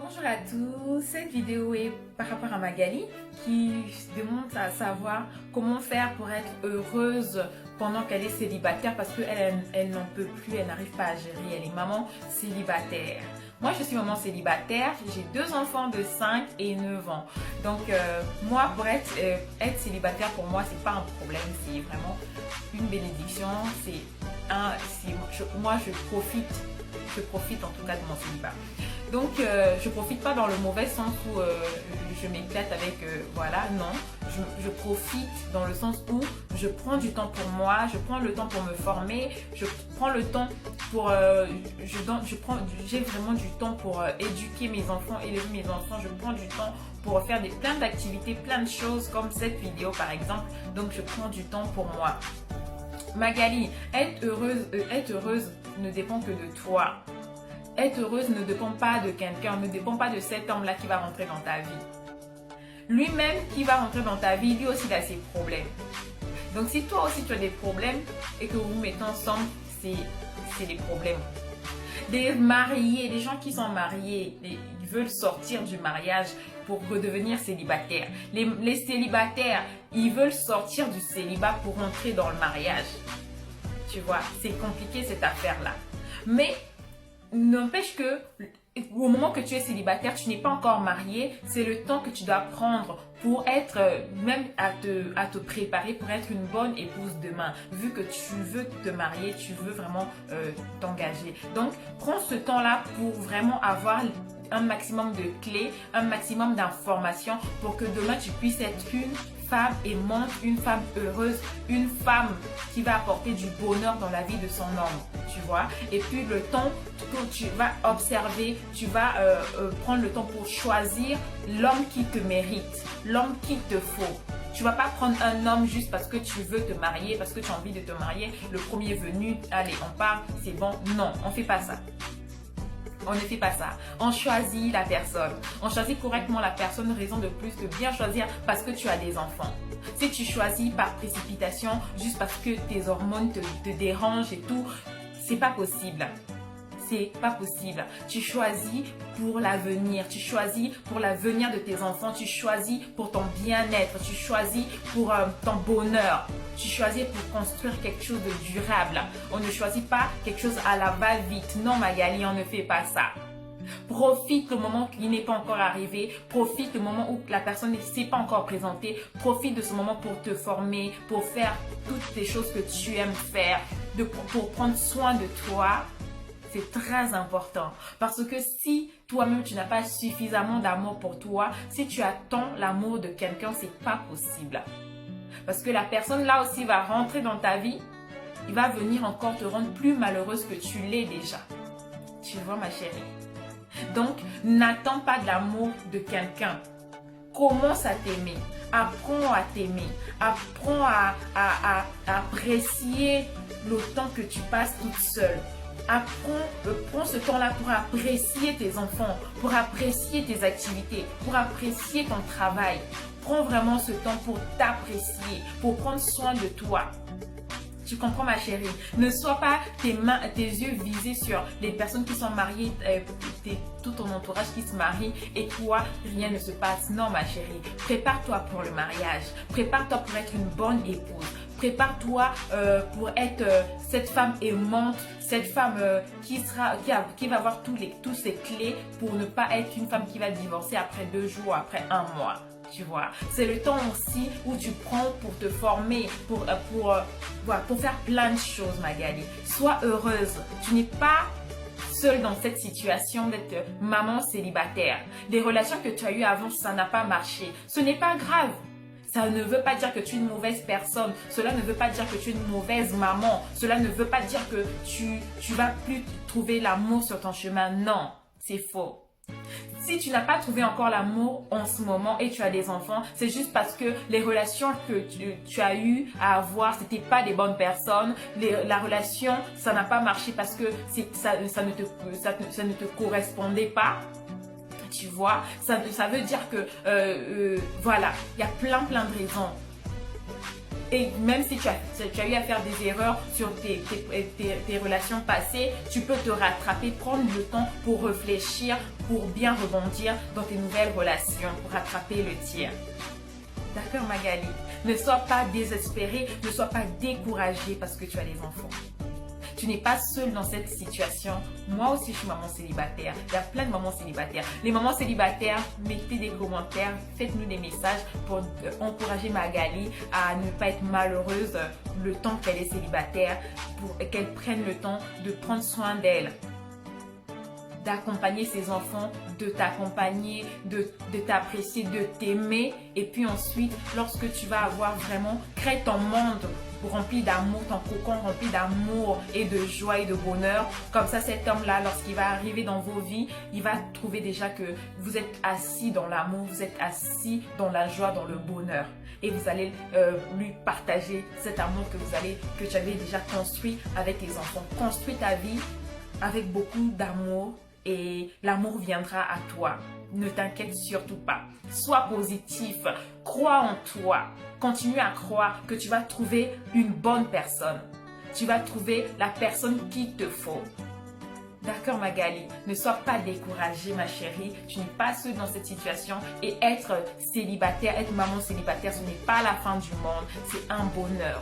Bonjour à tous, cette vidéo est par rapport à Magali qui demande à savoir comment faire pour être heureuse pendant qu'elle est célibataire parce qu'elle n'en peut plus, elle n'arrive pas à gérer, elle est maman célibataire. Moi je suis maman célibataire, j'ai deux enfants de 5 et 9 ans. Donc moi pour être célibataire pour moi c'est pas un problème, c'est vraiment une bénédiction, moi je profite en tout cas de mon célibat. Donc je profite pas dans le mauvais sens où je m'éclate avec voilà, non, je profite dans le sens où je prends du temps pour moi, je prends le temps pour me former, je prends le temps pour j'ai vraiment du temps pour éduquer mes enfants, élever mes enfants, je prends du temps pour faire plein d'activités, plein de choses comme cette vidéo par exemple. Donc je prends du temps pour moi. Magali, être heureuse ne dépend que de toi. Être heureuse ne dépend pas de quelqu'un, ne dépend pas de cet homme-là qui va rentrer dans ta vie. Lui-même qui va rentrer dans ta vie, lui aussi il a ses problèmes. Donc si toi aussi tu as des problèmes et que vous vous mettez ensemble, c'est des problèmes. Des mariés, des gens qui sont mariés, ils veulent sortir du mariage pour redevenir célibataires. Les célibataires, ils veulent sortir du célibat pour rentrer dans le mariage. Tu vois, c'est compliqué cette affaire-là. Mais n'empêche que au moment que tu es célibataire, tu n'es pas encore marié, c'est le temps que tu dois prendre pour être, même à te préparer pour être une bonne épouse demain. Vu que tu veux te marier, tu veux vraiment t'engager. Donc, prends ce temps-là pour vraiment avoir un maximum de clés, un maximum d'informations pour que demain tu puisses être une femme aimante, une femme heureuse, une femme qui va apporter du bonheur dans la vie de son homme, tu vois. Et puis le temps que tu vas observer, tu vas prendre le temps pour choisir l'homme qui te mérite, l'homme qu'il te faut. Tu vas pas prendre un homme juste parce que tu veux te marier, parce que tu as envie de te marier, le premier venu, allez on part, c'est bon. Non, on fait pas ça. On ne fait pas ça. On choisit la personne. On choisit correctement la personne, raison de plus de bien choisir parce que tu as des enfants. Si tu choisis par précipitation, juste parce que tes hormones te dérangent et tout, c'est pas possible. C'est pas possible. Tu choisis pour l'avenir, tu choisis pour l'avenir de tes enfants, tu choisis pour ton bien-être, tu choisis pour ton bonheur, tu choisis pour construire quelque chose de durable. On ne choisit pas quelque chose à la va-vite. Non Magali, on ne fait pas ça. Profite le moment qui n'est pas encore arrivé, profite le moment où la personne ne s'est pas encore présentée, profite de ce moment pour te former, pour faire toutes les choses que tu aimes faire, pour prendre soin de toi. C'est très important parce que si toi-même tu n'as pas suffisamment d'amour pour toi, si tu attends l'amour de quelqu'un, c'est pas possible. Parce que la personne là aussi va rentrer dans ta vie, il va venir encore te rendre plus malheureuse que tu l'es déjà. Tu vois ma chérie. Donc n'attends pas de l'amour de quelqu'un. Commence à t'aimer. Apprends à t'aimer. Apprends à apprécier le temps que tu passes toute seule. Prends ce temps-là pour apprécier tes enfants, pour apprécier tes activités, pour apprécier ton travail. Prends vraiment ce temps pour t'apprécier, pour prendre soin de toi. Tu comprends ma chérie? Ne sois pas tes yeux visés sur les personnes qui sont mariées, tout ton entourage qui se marie et toi, rien ne se passe. Non ma chérie, prépare-toi pour le mariage, prépare-toi pour être une bonne épouse. Prépare-toi pour être cette femme aimante, cette femme qui va avoir tous ses clés pour ne pas être une femme qui va divorcer après 2 jours, après 1 mois. Tu vois, c'est le temps aussi où tu prends pour te former, pour faire plein de choses, Magali. Sois heureuse. Tu n'es pas seule dans cette situation d'être maman célibataire. Les relations que tu as eues avant, ça n'a pas marché. Ce n'est pas grave. Ça ne veut pas dire que tu es une mauvaise personne. Cela ne veut pas dire que tu es une mauvaise maman. Cela ne veut pas dire que tu vas plus trouver l'amour sur ton chemin. Non, c'est faux. Si tu n'as pas trouvé encore l'amour en ce moment et tu as des enfants, c'est juste parce que les relations que tu as eu à avoir, c'était pas des bonnes personnes. La relation, ça n'a pas marché parce que ça ne te correspondait pas. Tu vois, ça veut dire que voilà, il y a plein de raisons. Et même si tu as eu à faire des erreurs sur tes relations passées, tu peux te rattraper, prendre le temps pour réfléchir, pour bien rebondir dans tes nouvelles relations, pour rattraper le tir. D'accord, Magali? Ne sois pas désespérée, ne sois pas découragée parce que tu as des enfants. Tu n'es pas seule dans cette situation. Moi aussi, je suis maman célibataire. Il y a plein de mamans célibataires. Les mamans célibataires, mettez des commentaires, faites-nous des messages pour encourager Magali à ne pas être malheureuse le temps qu'elle est célibataire, pour qu'elle prenne le temps de prendre soin d'elle, d'accompagner ses enfants, de t'accompagner, de t'apprécier, de t'aimer. Et puis ensuite, lorsque tu vas avoir vraiment créé ton monde rempli d'amour, ton cocon rempli d'amour et de joie et de bonheur, comme ça cet homme-là, lorsqu'il va arriver dans vos vies, il va trouver déjà que vous êtes assis dans l'amour, vous êtes assis dans la joie, dans le bonheur. Et vous allez lui partager cet amour que tu avais déjà construit avec tes enfants. Construis ta vie avec beaucoup d'amour et l'amour viendra à toi. Ne t'inquiète surtout pas. Sois positif. Crois en toi. Continue à croire que tu vas trouver une bonne personne. Tu vas trouver la personne qu'il te faut. D'accord, Magali? Ne sois pas découragée, ma chérie. Tu n'es pas seule dans cette situation. Et être célibataire, être maman célibataire, ce n'est pas la fin du monde. C'est un bonheur.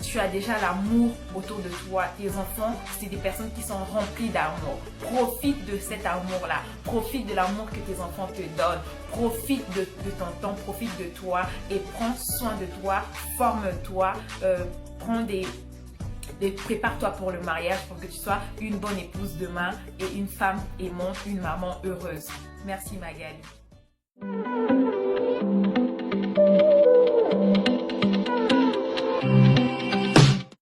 Tu as déjà l'amour autour de toi. Tes enfants, c'est des personnes qui sont remplies d'amour. Profite de cet amour-là. Profite de l'amour que tes enfants te donnent. Profite de ton temps, profite de toi et prends soin de toi. Forme-toi. Prépare-toi pour le mariage pour que tu sois une bonne épouse demain et une femme aimante, une maman heureuse. Merci, Magali.